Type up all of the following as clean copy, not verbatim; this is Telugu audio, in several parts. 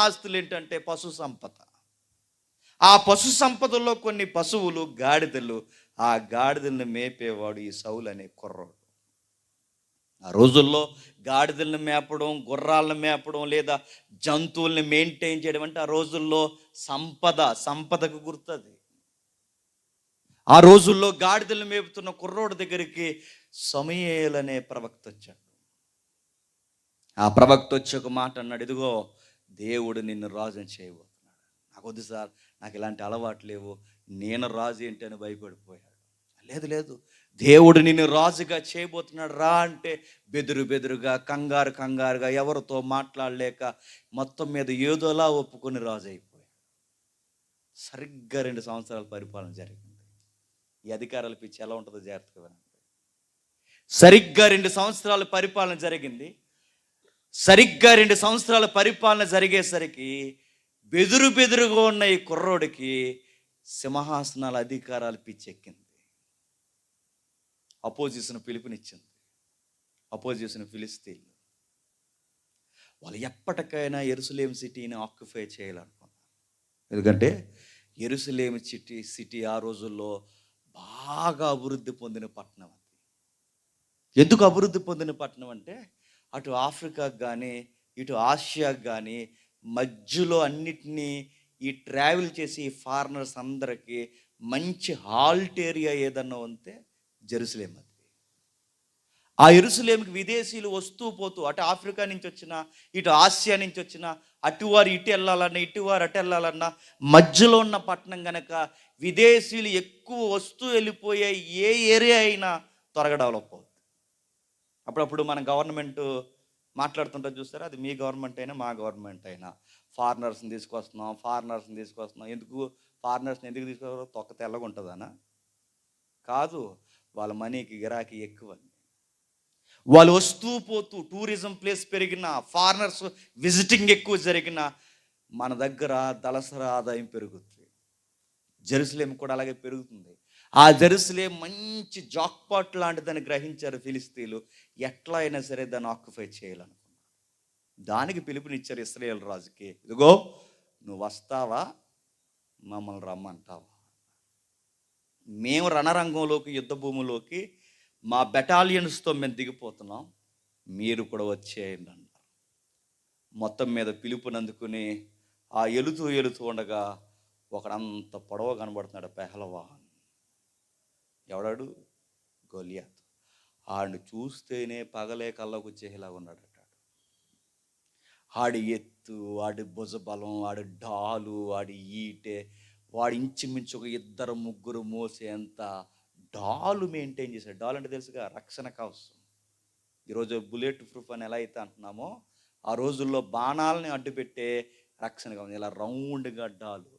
ఆస్తులు ఏంటంటే పశు సంపద. ఆ పశు సంపదలో కొన్ని పశువులు, గాడిదలు. ఆ గాడిదలను మేపేవాడు ఈ సౌలు అనే కుర్రోడు. ఆ రోజుల్లో గాడిదలను మేపడం, గుర్రాలను మేపడం లేదా జంతువుల్ని మెయింటైన్ చేయడం అంటే ఆ రోజుల్లో సంపదకు గుర్తది. ఆ రోజుల్లో గాడిదలను మేపుతున్న కుర్రోడు దగ్గరికి సమూయేలు అనే ప్రవక్త వచ్చాడు. ఆ ప్రవక్త వచ్చి ఒక మాట అన్నాడు, ఇదిగో దేవుడు నిన్ను రాజుని చేయబోతున్నాడు. నాకు వద్దు సార్, నాకు ఇలాంటి అలవాటు లేవు, నేను రాజు ఏంటి అని భయపడిపోయాడు. లేదు లేదు, దేవుడు నిన్ను రాజుగా చేయబోతున్నాడు రా అంటే బెదురుగా కంగారుగా ఎవరితో మాట్లాడలేక మొత్తం మీద ఏదోలా ఒప్పుకొని రాజు అయిపోయాడు. సరిగ్గా 2 సంవత్సరాల పరిపాలన జరిగింది. ఈ అధికారాల పిచ్చి ఎలా ఉంటుందో జాగ్రత్తగా వినండి. సరిగ్గా 2 సంవత్సరాల పరిపాలన జరిగింది. సరిగ్గా 2 సంవత్సరాల పరిపాలన జరిగేసరికి బెదురుగా ఉన్న ఈ కుర్రోడికి సింహాసనాల అధికారాలు పిచ్చెక్కింది. అపోజిషన్ పిలుపునిచ్చింది. అపోజిషన్ ఫిలిస్తీన్లు. వాళ్ళు ఎప్పటికైనా యెరూషలేము సిటీని ఆక్యుపై చేయాలనుకున్నారు. ఎందుకంటే యెరూషలేము సిటీ ఆ రోజుల్లో బాగా అభివృద్ధి పొందిన పట్టణం అది. ఎందుకు అభివృద్ధి పొందిన పట్టణం అంటే అటు ఆఫ్రికాకు కానీ ఇటు ఆసియాకు కానీ మధ్యలో అన్నిటినీ ఈ ట్రావెల్ చేసి ఫారినర్స్ అందరికీ మంచి హాల్ట్ ఏరియా ఏదన్నా ఉంటే జెరూసలేం అది. ఆ యెరూషలేముకి విదేశీయులు వస్తూ పోతూ అటు ఆఫ్రికా నుంచి వచ్చిన, ఇటు ఆసియా నుంచి వచ్చిన, అటువారు ఇటు వెళ్ళాలన్నా ఇటువారు అటు వెళ్ళాలన్నా మధ్యలో ఉన్న పట్టణం కనుక విదేశీయులు ఎక్కువ వస్తూ వెళ్ళిపోయే ఏ ఏరియా అయినా త్వరగా డెవలప్ అవుతుంది. అప్పుడప్పుడు మన గవర్నమెంట్ మాట్లాడుతుంటారు చూస్తారా, అది మీ గవర్నమెంట్ అయినా మా గవర్నమెంట్ అయినా, ఫారినర్స్ని తీసుకొస్తున్నాం. ఎందుకు ఫారినర్స్ని ఎందుకు తీసుకొస్తారో? తొక్క తెల్లగా ఉంటుందనా? కాదు, వాళ్ళ మనీకి గిరాకీ ఎక్కువ. వాళ్ళు వస్తూ పోతూ టూరిజం ప్లేస్ పెరిగిన, ఫారినర్స్ విజిటింగ్ ఎక్కువ జరిగిన మన దగ్గర దళసరి ఆదాయం పెరుగుతుంది. జెరూసలేం కూడా అలాగే పెరుగుతుంది. ఆ జెరూసలేం మంచి జాక్పాట్ లాంటిదని గ్రహించారు ఫిలిస్తీన్లు. ఎట్లా అయినా సరే దాన్ని ఆక్యుపై చేయాలనుకున్నారు. దానికి పిలుపునిచ్చారు ఇశ్రాయేలు రాజుకి, ఇదిగో నువ్వు వస్తావా, మమ్మల్ని రమ్మంటావా? మేము రణరంగంలోకి, యుద్ధ భూమిలోకి మా బెటాలియన్స్తో మేము దిగిపోతున్నాం, మీరు కూడా వచ్చేయండి అన్నారు. మొత్తం మీద పిలుపునందుకుని ఆ ఎలుతూ ఉండగా ఒకడంత పొడవ కనబడుతున్నాడు, పెహలవాన్. ఎవడాడు? గొలియాతు. ఆడిని చూస్తేనే పగలే కళ్ళకు వచ్చేలా ఉన్నాడట. ఆడి ఎత్తు, ఆడి భుజబలం, ఆడి డాలు, ఆడి ఈటె, వాడు ఇంచుమించు ఒక 2-3 మోసేంత డాలు మెయింటైన్ చేశాడు. డాల్ అంటే తెలుసుగా, రక్షణ కవచం. ఈరోజు బుల్లెట్ ప్రూఫ్ అని ఎలా అయితే అంటున్నామో, ఆ రోజుల్లో బాణాలని అడ్డుపెట్టే రక్షణ కవచం, ఇలా రౌండ్గా డాలు.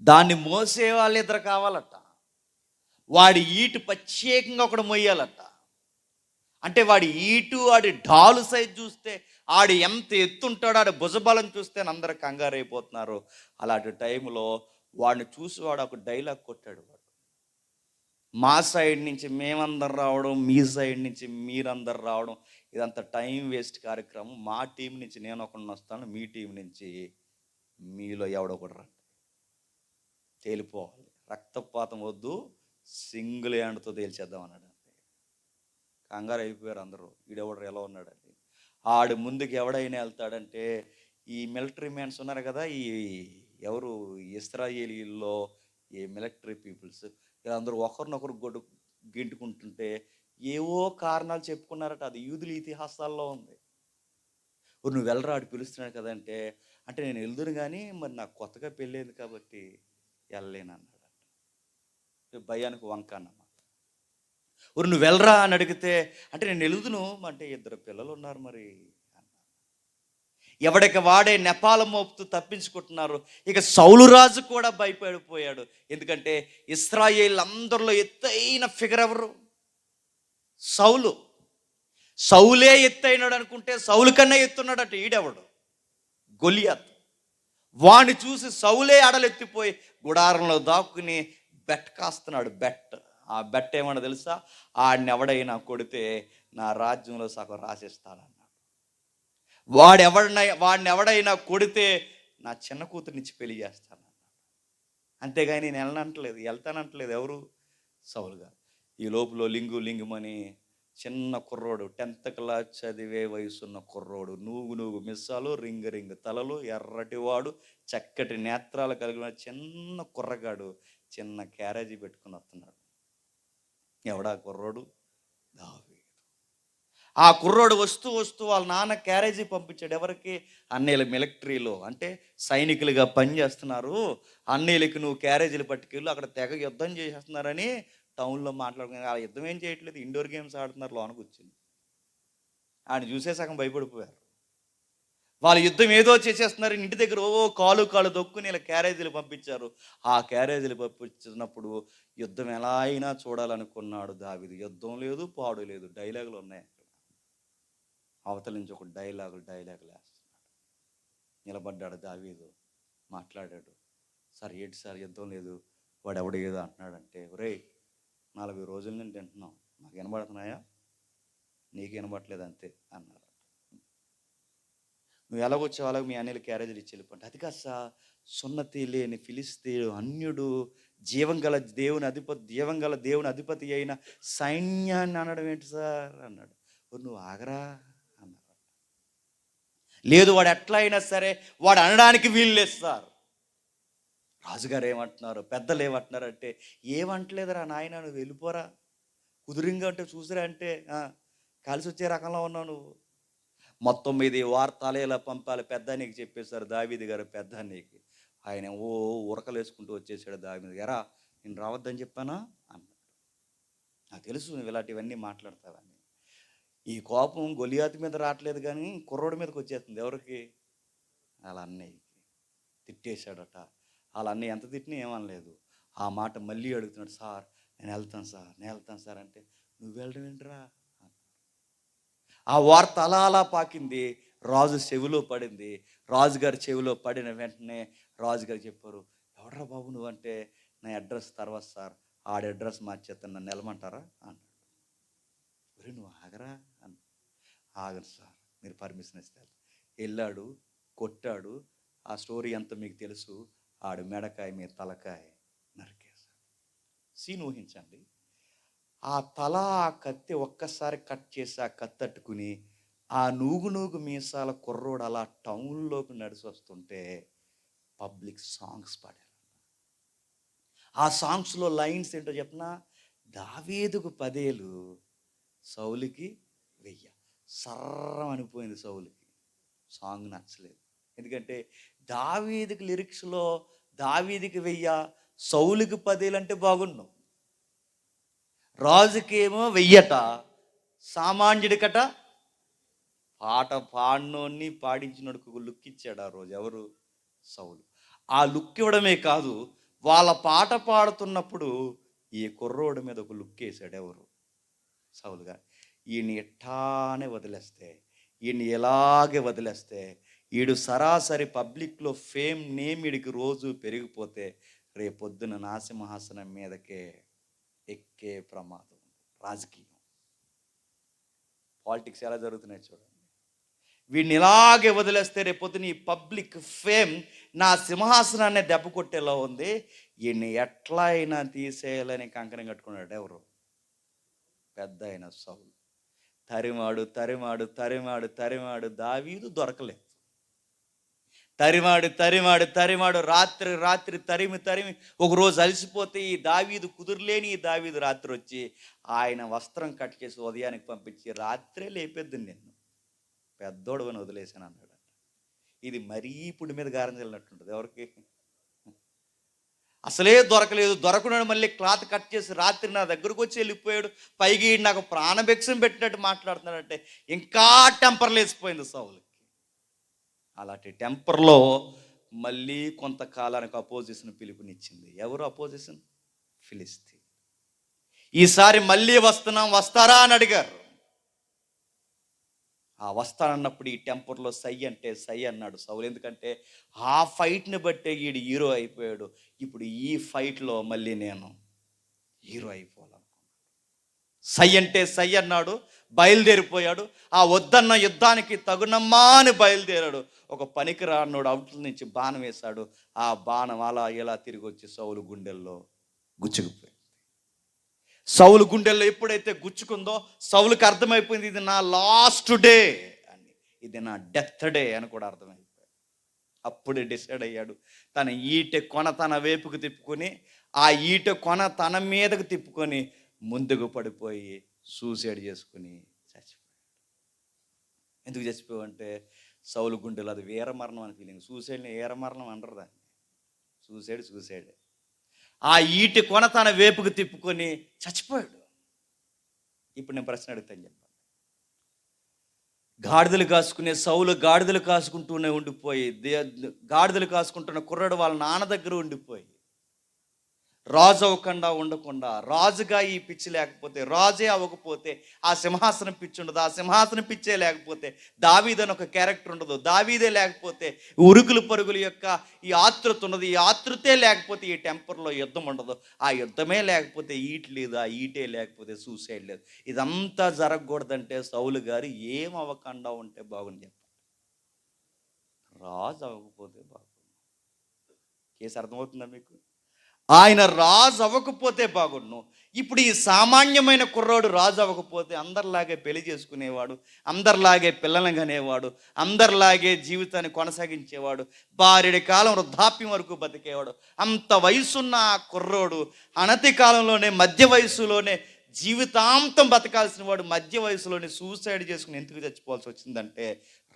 దాన్ని మోసే వాళ్ళు 2 కావాలట. వాడి ఈటు ప్రత్యేకంగా ఒకడు మొయ్యాలట. అంటే వాడి ఈటు, వాడి డాలు సైజ్ చూస్తే, ఆడు ఎంత ఎత్తుంటాడో, ఆడి భుజబలం చూస్తే అందరూ కంగారైపోతున్నారు. అలాంటి టైంలో వాడిని చూసి వాడు ఒక డైలాగ్ కొట్టాడు. వాడు, మా సైడ్ నుంచి మేమందరం రావడం, మీ సైడ్ నుంచి మీరందరు రావడం, ఇదంతా టైం వేస్ట్ కార్యక్రమం. మా టీం నుంచి నేను ఒకడిని వస్తాను, మీ టీం నుంచి మీలో ఎవడొకడు రండి, తేలిపోవాలి, రక్తపాతం వద్దు, సింగిల్ హ్యాండ్తో తేల్చేద్దాం అన్నాడు. కంగారు అయిపోయారు అందరూ, ఈడెవడు ఎలా ఉన్నాడండి. ఆడు ముందుకు ఎవడైనా వెళ్తాడంటే ఈ మిలిటరీ మ్యాన్స్ ఉన్నారు కదా, ఈ ఎవరు ఇశ్రాయేలీల్లో ఈ మిలిటరీ పీపుల్స్, వీళ్ళందరూ ఒకరినొకరు గింటుకుంటుంటే ఏవో కారణాలు చెప్పుకున్నారట. అది యూదుల ఇతిహాసాల్లో ఉంది. నువ్వు వెళ్ళరా, ఆడు పిలుస్తున్నాడు కదంటే, అంటే నేను వెళ్దును కానీ మరి నాకు కొత్తగా పెళ్ళైంది కాబట్టి వెళ్ళలేను అన్నాడట. భయానికి వంక అన్నమాట. నువ్వు వెళ్ళరా అని అడిగితే, అంటే నేను వెళ్దును అంటే 2 పిల్లలు ఉన్నారు మరి అన్న. ఎవడికి వాడే నెపాలం మోపుతూ తప్పించుకుంటున్నారు. ఇక సౌలు రాజు కూడా భయపడిపోయాడు. ఎందుకంటే ఇశ్రాయేల్ అందరిలో ఎత్తైన ఫిగర్ ఎవరు? సౌలు. సౌలే ఎత్తైనాడు అనుకుంటే సౌలు కన్నా ఎత్తున్నాడట ఈడెవడు? గొలియాత్. వాడిని చూసి సౌలే అడలెత్తిపోయి గుడారంలో దాక్కుని బెట్ కాస్తున్నాడు. ఆ బెట్ ఏమన్నా తెలుసా? ఆడిని ఎవడైనా కొడితే నా రాజ్యంలో సగం రాసిస్తానన్నాడు. వాడిని ఎవడైనా కొడితే నా చిన్న కూతురునిచ్చి పెళ్లి చేస్తాను. అంతేగాని నేను వెళ్తానంటలేదు ఎవరు? సౌలు గారు. ఈ లోపల లింగుమని చిన్న కుర్రోడు, 10th క్లాస్ చదివే వయసున్న కుర్రోడు, నూగు మిస్సాలు, రింగ్ తలలు, ఎర్రటివాడు, చక్కటి నేత్రాలు కలిగిన చిన్న కుర్రగాడు చిన్న క్యారేజీ పెట్టుకుని వస్తున్నాడు. ఎవడా కుర్రోడు? దావీదు. ఆ కుర్రోడు వస్తూ వాళ్ళ నాన్న క్యారేజీ పంపించాడు. ఎవరికి? అన్నయ్యలు మిలిటరీలో, అంటే సైనికులుగా పనిచేస్తున్నారు, అన్నయ్యలకి నువ్వు క్యారేజీలు పట్టుకెళ్ళు, అక్కడ తెగ యుద్ధం చేసేస్తున్నారని టౌన్లో మాట్లాడుకుని. ఆ యుద్ధం ఏం చేయట్లేదు, ఇండోర్ గేమ్స్ ఆడుతున్నారు లోన కూర్చుని. ఆయన చూసే సగం భయపడిపోయారు. వాళ్ళు యుద్ధం ఏదో చేసేస్తున్నారు, ఇంటి దగ్గర కాలు దొక్కుని ఇలా క్యారేజీలు పంపించారు. ఆ క్యారేజీలు పంపించినప్పుడు యుద్ధం ఎలా అయినా చూడాలనుకున్నాడు దావీదు. యుద్ధం లేదు, పాడు లేదు, డైలాగులు ఉన్నాయి. అవతల నుంచి ఒక డైలాగులు వేస్తున్నాడు. నిలబడ్డాడు దావీదు, మాట్లాడాడు. సార్ ఏంటి సార్ యుద్ధం లేదు, వాడు ఏదో అంటున్నాడంటే, ఒరేయ్ 40 రోజుల నుంచి తింటున్నాం, నాకు వినబడుతున్నాయా? నీకు వినబడట్లేదు అంతే అన్నారు. నువ్వు ఎలాగొచ్చావు, అలాగ మీ అన్నయ్యలు క్యారేజీలు ఇచ్చి వెళ్ళిపోండి. అది కాదు సార్, సున్నతి లేని ఫిలిస్తీయుడు, అన్యుడు, జీవంగల దేవుని అధిపతి అయిన సైన్యాన్ని అనడం ఏంటి సార్ అన్నాడు. నువ్వు ఆగరా అన్నారు. లేదు, వాడు ఎట్లా అయినా సరే వాడు అనడానికి వీలు లేదు సార్. రాజుగారు ఏమంటున్నారు, పెద్దలు ఏమంటున్నారు అంటే, ఏమంటలేదురా నాయన, నువ్వు వెళ్ళిపోరా, కుదురింగా అంటే చూసిరా అంటే కలిసి వచ్చే రకంలో ఉన్నావు నువ్వు. మొత్తం మీద వార్తలు ఇలా పంపాలి పెద్దానికి చెప్పేశారు. దావీదు గారు పెద్దానికి, ఆయన ఉరకలు వేసుకుంటూ వచ్చేసాడు దావీదు. ఎరా నేను రావద్దని చెప్పానా అన్నాడు. నాకు తెలుసు నువ్వు ఇలాంటివన్నీ మాట్లాడతావని. ఈ కోపం గొలియాతు మీద రావట్లేదు కానీ కుర్రోడి మీదకి వచ్చేస్తుంది. ఎవరికి? వాళ్ళ అన్నయ్యకి. తిట్టేశాడట. వాళ్ళ అన్నయ్య ఎంత తిట్టినా ఏమనలేదు. ఆ మాట మళ్ళీ అడుగుతున్నాడు, సార్ నేను వెళ్తాను సార్ అంటే, నువ్వు వెళ్ళడం ఏంట్రా? ఆ వార్త అలా పాకింది, రాజు చెవిలో పడింది. రాజుగారి చెవిలో పడిన వెంటనే రాజుగారు చెప్పారు, ఎవడ్రా బాబు నువ్వంటే, నా అడ్రస్ తర్వాత సార్, ఆడ అడ్రస్ మార్చేస్తాను, నన్ను వెళ్ళమంటారా అన్నాడు. ఒరే నువ్వు ఆగరా అన్న. ఆగను సార్, మీరు పర్మిషన్ ఇస్తే. వెళ్ళాడు, కొట్టాడు. ఆ స్టోరీ అంతా మీకు తెలుసు. ఆడు మెడకాయ మీద తలకాయ నరికేశాడు. సీన్ ఊహించండి. ఆ తల, ఆ కత్తి ఒక్కసారి కట్ చేసి ఆ కత్తి అట్టుకుని ఆ నూగు మీసాల కుర్రోడు అలా టౌన్లోకి నడిచి వస్తుంటే పబ్లిక్ సాంగ్స్ పాడారు. ఆ సాంగ్స్లో లైన్స్ ఏంటో చెప్పనా? దావీదుకు 10 ఏళ్ళు, సౌలుకి 1000. సర్రం అనిపోయింది సౌలుకి. సాంగ్ నచ్చలేదు. ఎందుకంటే దావీదుకి లిరిక్స్లో దావీదుకి 1000, సౌలుకి 10 ఏళ్ళు అంటే బాగున్నావు. రాజుకేమో 1000, సామాన్యుడికట పాట పాడినోన్ని పాడించినోడికి ఒక లుక్ ఇచ్చాడు ఆ రోజు. ఎవరు? సౌలు. ఆ లుక్ ఇవ్వడమే కాదు, వాళ్ళ పాట పాడుతున్నప్పుడు ఈ కుర్రోడి మీద ఒక లుక్ వేసాడు. ఎవరు? సౌలుగా. ఈయన్ని ఎట్టానే వదిలేస్తే, ఈయన్ని ఎలాగే వదిలేస్తే, ఈడు సరాసరి పబ్లిక్లో ఫేమ్ నేమ్ ఈడికి రోజు పెరిగిపోతే రేపొద్దున నాసింహాసనం మీదకే ఎక్కే ప్రమాదం. రాజకీయం, పాలిటిక్స్ ఎలా జరుగుతున్నాయి చూడండి. వీడిని ఇలాగే వదిలేస్తే రేపొద్దున ఈ పబ్లిక్ ఫేమ్ నా సింహాసనాన్ని దెబ్బ కొట్టేలా ఉంది. ఈయన్ని ఎట్లా అయినా తీసేయాలని కంకణం కట్టుకున్నాడు. ఎవరు? పెద్ద అయిన సౌలు. తరిమాడు దావీదు దొరకలేదు. తరిమాడు రాత్రి తరిమి ఒకరోజు అలసిపోతే ఈ దావీదు కుదురులేని ఈ దావీదు రాత్రి వచ్చి ఆయన వస్త్రం కట్ చేసి ఉదయానికి పంపించి, రాత్రే లేపేద్దు నిన్ను, పెద్దోడు అని వదిలేసాను అన్నాడు. ఇది మరీ ఇప్పుడు మీద గారం చల్లినట్టుంటుంది. ఎవరికి? అసలే దొరకలేదు. దొరకనాడు మళ్ళీ క్లాత్ కట్ చేసి రాత్రి నా దగ్గరకు వచ్చి వెళ్ళిపోయాడు. పైకి నాకు ప్రాణభిక్షం పెట్టినట్టు మాట్లాడుతున్నాడంటే ఇంకా టెంపర్ లేచిపోయింది సౌలుకి. అలాంటి టెంపర్లో మళ్ళీ కొంతకాలానికి అపోజిషన్ పిలుపునిచ్చింది. ఎవరు అపోజిషన్? ఫిలిస్తీన్. ఈసారి మళ్ళీ వస్తారా అని అడిగారు. ఆ వస్తానన్నప్పుడు ఈ టెంపర్లో సై అంటే సై అన్నాడు సౌలు. ఎందుకంటే ఆ ఫైట్ని బట్టే ఈడు హీరో అయిపోయాడు. ఇప్పుడు ఈ ఫైట్లో మళ్ళీ నేను హీరో అయిపోవాలనుకున్నాను. సై అంటే సై అన్నాడు, బయలుదేరిపోయాడు. ఆ వద్దన్న యుద్ధానికి తగునమ్మా అని బయలుదేరాడు. ఒక పనికిరానోడు అవుట్ల నుంచి బాణం వేశాడు. ఆ బాణం అలా ఇలా తిరిగి వచ్చి సౌలు గుండెల్లో గుచ్చుకుపోయింది. సౌలు గుండెల్లో ఎప్పుడైతే గుచ్చుకుందో సౌలుకి అర్థమైపోయింది, ఇది నా లాస్ట్ డే అని, ఇది నా డెత్ డే అని కూడా అర్థమైపోయింది. అప్పుడే డిసైడ్ అయ్యాడు, తన ఈటె కొన తన వైపుకు తిప్పుకొని, ఆ ఈటె కొన తన మీదకు తిప్పుకొని ముందుకు పడిపోయి సూసైడ్ చేసుకుని చచ్చిపోయాడు. ఎందుకు చచ్చిపోయావంటే సౌలు గుండెలో అది వీరమరణం అని ఫీలింగ్. సూసైడ్ని వీరమరణం అంటారు దాన్ని. సూసైడే. ఆ ఈటి కొన తన వేపుకు తిప్పుకొని చచ్చిపోయాడు. ఇప్పుడు నేను ప్రశ్న అడుగుతాను, చెప్పండి. గాడిదలు కాసుకునే సౌలు గాడిదలు కాసుకుంటూనే ఉండిపోయి, గాడిదలు కాసుకుంటున్న కుర్రాడు వాళ్ళ నాన్న దగ్గర ఉండిపోయి, రాజు అవ్వకుండా ఉండకుండా, రాజుగా ఈ పిచ్చి లేకపోతే, రాజే అవ్వకపోతే ఆ సింహాసనం పిచ్చి ఉండదు, ఆ సింహాసనం పిచ్చే లేకపోతే దావీదని ఒక క్యారెక్టర్ ఉండదు, దావీదే లేకపోతే ఉరుకులు పరుగుల యొక్క ఈ ఆతృత ఉండదు, ఈ ఆతృతే లేకపోతే ఈ టెంపర్లో యుద్ధం ఉండదు, ఆ యుద్ధమే లేకపోతే ఈట్ లేదు, ఆ ఈటే లేకపోతే సూసైడ్ లేదు. ఇదంతా జరగకూడదంటే సౌలు గారు ఏం అవ్వకుండా ఉంటే బాగుంది చెప్పండి. రాజు అవ్వకపోతే బాగుంది. కేసు అర్థమవుతుందా మీకు? ఆయన రాజు అవ్వకపోతే బాగుండు. ఇప్పుడు ఈ సామాన్యమైన కుర్రాడు రాజు అవ్వకపోతే అందరిలాగే పెళ్లి చేసుకునేవాడు, అందరిలాగే పిల్లలను కనేవాడు, అందరిలాగే జీవితాన్ని కొనసాగించేవాడు, భార్యడి కాలం వృద్ధాప్యం వరకు బతికేవాడు. అంత వయసున్న ఆ కుర్రోడు అనతి కాలంలోనే, మధ్య వయసులోనే జీవితాంతం బతకాల్సిన వాడు మధ్య వయసులోనే సూసైడ్ చేసుకుని ఎందుకు చచ్చిపోవాల్సి వచ్చిందంటే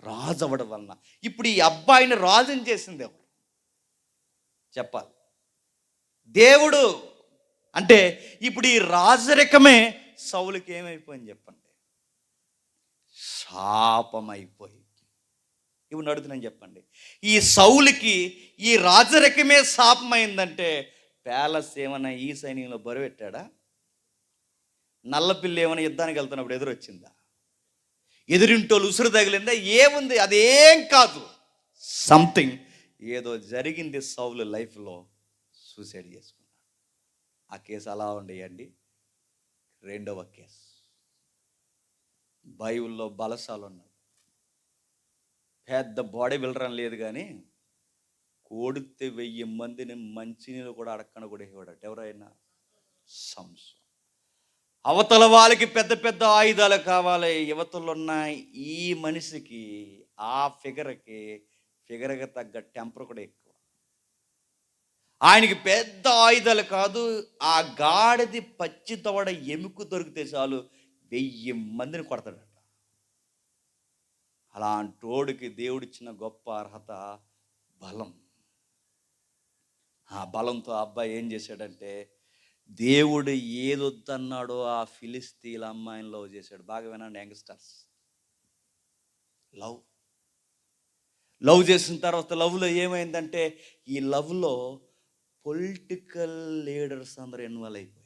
రాజు అవ్వడం వలన. ఇప్పుడు ఈ అబ్బాయిని రాజుని చేసింది ఎవరు చెప్పాలి? దేవుడు. అంటే ఇప్పుడు ఈ రాజరికమే సౌలుకి ఏమైపోయింది చెప్పండి? శాపమైపోయింది. ఇప్పుడు అడుగుతున్నాను, చెప్పండి. ఈ సౌలుకి ఈ రాజరికమే శాపమైందంటే ప్యాలెస్ ఏమైనా ఈ సైన్యంలో బరువెట్టాడా? నల్లపిల్లి ఏమైనా యుద్ధానికి వెళ్తున్నప్పుడు ఎదురొచ్చిందా? ఎదురింటోళ్ళు ఉసురు తగిలిందా? ఏముంది? అదేం కాదు. సంథింగ్ ఏదో జరిగింది సౌలు లైఫ్లో, సూసైడ్ చేసుకున్నాడు. ఆ కేసు అలా ఉండేయండి. రెండవ కేసు, బైబిల్లో బలశాలు ఉన్నాడు, పెద్ద బాడీ బిల్డర్ అని లేదు కానీ కోడితే 1000 మందిని మంచినీళ్ళు కూడా అడక్కన కూడా ఇవ్వడట. ఎవరైనా సంసోను. అవతల వాళ్ళకి పెద్ద పెద్ద ఆయుధాలు కావాలి, యువతలు ఉన్న ఈ మనిషికి ఆ ఫిగర్కి తగ్గ టెంపర్ కూడా ఎక్కువ. ఆయనకి పెద్ద ఆయుధాలు కాదు, ఆ గాడిది పచ్చి తవడ ఎముకు దొరికితే చాలు 1000 మందిని కొడతాడట. అలాంటోడికి దేవుడిచ్చిన గొప్ప అర్హత బలం. ఆ బలంతో ఆ అబ్బాయి ఏం చేశాడంటే, దేవుడు ఏదొద్దన్నాడో ఆ ఫిలిస్తీన్ల అమ్మాయిని లవ్ చేశాడు. బాగా వినండి యంగ్స్టర్స్. లవ్ చేసిన తర్వాత లవ్లో ఏమైందంటే, ఈ లవ్లో పొలిటికల్ లీడర్స్ అందరూ ఇన్వాల్వ్ అయిపోయారు.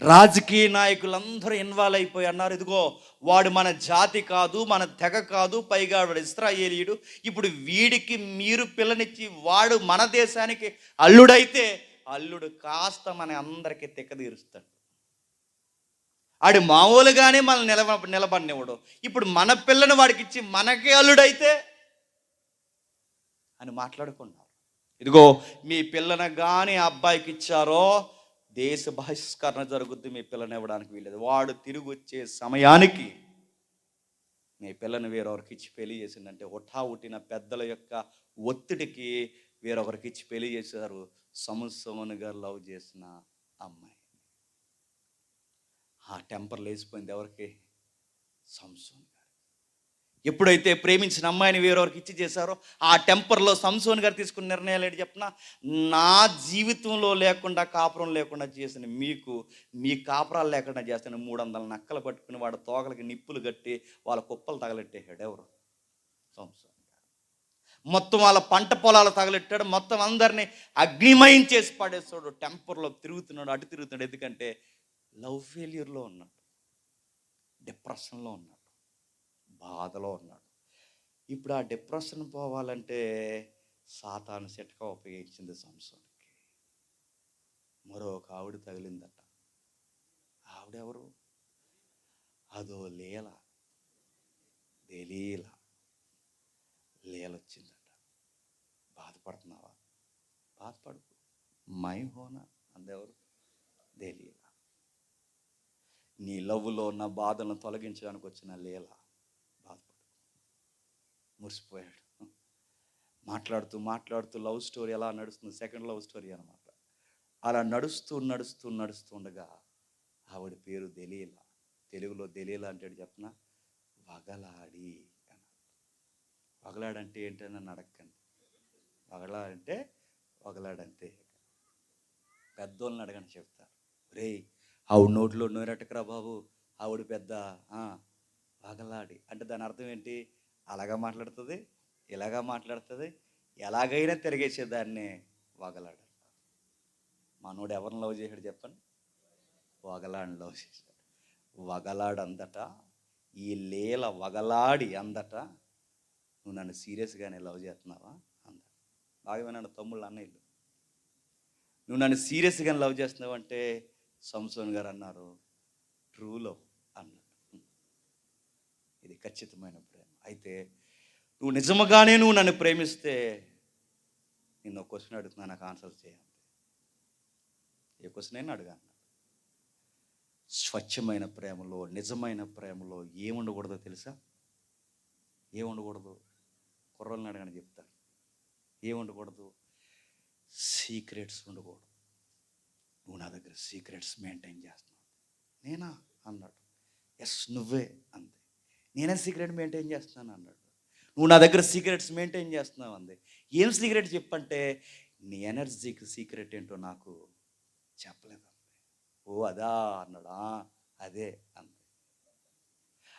రాజకీయ నాయకులందరూ ఇన్వాల్వ్ అయిపోయి అన్నారు, ఇదిగో వాడు మన జాతి కాదు, మన తెగ కాదు, పైగా వాడు ఇశ్రాయేలీయుడు, ఇప్పుడు వీడికి మీరు పిల్లనిచ్చి వాడు మన దేశానికి అల్లుడైతే అల్లుడు కాస్త మన అందరికీ తెక్కదీరుస్తాడు. ఆడు మామూలుగానే మనం నిలబడినవాడు, ఇప్పుడు మన పిల్లని వాడికి ఇచ్చి మనకే అల్లుడైతే అని మాట్లాడుకున్నారు. ఇదిగో మీ పిల్లని కానీ అబ్బాయికి ఇచ్చారో దేశ బహిష్కరణ జరుగుద్ది, మీ పిల్లని ఇవ్వడానికి వీల్లేదు. వాడు తిరిగి వచ్చే సమయానికి మీ పిల్లని వేరొకరికి ఇచ్చి పెళ్లి చేసిందంటే ఉట్టిన పెద్దల యొక్క ఒత్తిడికి వేరొకరికి ఇచ్చి పెళ్లి చేశారు సంసోను గారు లవ్ చేసిన అమ్మాయి. ఆ టెంపర్ లేచిపోయింది ఎవరికి? సంసోను గారు. ఎప్పుడైతే ప్రేమించిన అమ్మాయిని వేరొకరికి ఇచ్చి చేశారో ఆ టెంపర్లో సంసోను గారు తీసుకున్న నిర్ణయాలు ఏంటి చెప్పిన? నా జీవితంలో లేకుండా, కాపురం లేకుండా చేసిన మీకు, మీ కాపురాలు లేకుండా చేసిన 300 నక్కలు పట్టుకుని వాడు తోకలకి నిప్పులు కట్టి వాళ్ళ కుప్పలు తగలెట్టేశాడు. ఎవరు? సంసోను గారు. మొత్తం వాళ్ళ పంట పొలాలు తగలెట్టాడు, మొత్తం అందరినీ అగ్నిమయం చేసి పడేస్తాడు. టెంపర్లో తిరుగుతున్నాడు, అటు తిరుగుతున్నాడు. ఎందుకంటే లవ్ ఫెయిల్యూర్లో ఉన్నాడు, డిప్రెషన్లో ఉన్నాడు, బాధలో ఉన్నాడు. ఇప్పుడు ఆ డిప్రెషన్ పోవాలంటే సాతాను చిట్కా ఉపయోగించింది సంసోనుకి. మరొక ఆవిడ తగిలిందట. ఆవిడెవరు? అదో లీల, దెలీలా. లీలొచ్చిందట. బాధపడుతున్నావా? బాధపడుకు. మై హోనా అందెవరు? దెలీలా. నీ లవ్వులో ఉన్న బాధలను తొలగించడానికి వచ్చిన లీల. బాధపడు. మురిసిపోయాడు. మాట్లాడుతూ మాట్లాడుతూ లవ్ స్టోరీ ఎలా నడుస్తుంది, సెకండ్ లవ్ స్టోరీ అనమాట. అలా నడుస్తుండగా ఆవిడ పేరు దెలీలా. తెలుగులో దెలీలా అంటే చెప్పనా, వగలాడి అని. వగలాడంటే ఏంటని నన్ను అడగండి. వగలాడంటే వగలాడంతే. పెద్దోళ్ళని అడగని చెప్తారు. రే ఆవిడ నోట్లో నోరెట్టకరా బాబు, ఆవిడ పెద్ద వగలాడి అంటే దాని అర్థం ఏంటి? అలాగా మాట్లాడుతుంది, ఇలాగా మాట్లాడుతుంది, ఎలాగైనా తిరిగేసేదాన్ని వగలాడు. మనోడు ఎవరిని లవ్ చేశాడు చెప్పండి? వగలాడిని లవ్ చేశాడు. వగలాడు అందట, ఈ లీల వగలాడి అందట, నువ్వు నన్ను సీరియస్గానే లవ్ చేస్తున్నావా అందట. బాగా విన్నాను తమ్ముళ్ళు, అన్నయ్యలు, నువ్వు నన్ను సీరియస్గానే లవ్ చేస్తున్నావు అంటే సంసోన్ గారు అన్నారు, ట్రూ లవ్ అన్నాడు. ఇది ఖచ్చితమైన ప్రేమ. అయితే నువ్వు నిజముగానే నన్ను ప్రేమిస్తే నిన్ను ఒక క్వశ్చన్ అడుగుతున్నా, నాకు ఆన్సర్ చేయండి. ఏ క్వశ్చన్ అయినా అడగాను. స్వచ్ఛమైన ప్రేమలో, నిజమైన ప్రేమలో ఏముండకూడదో తెలుసా? ఏముండకూడదు? కుర్రల్ని అడగని చెప్తారు. ఏముండకూడదు? సీక్రెట్స్ ఉండకూడదు. నువ్వు నా దగ్గర సీక్రెట్స్ మెయింటైన్ చేస్తున్నావు. నేనా అన్నాడు. ఎస్ నువ్వే అంది. నేనే సీక్రెట్ మెయింటైన్ చేస్తున్నాను అన్నాడు. నువ్వు నా దగ్గర సీక్రెట్స్ మెయింటైన్ చేస్తున్నావు అంది. ఏం సీక్రెట్ చెప్పంటే, నీ ఎనర్జీకి సీక్రెట్ ఏంటో నాకు చెప్పలేదు. ఓ అదా అన్నాడు. అదే అంది.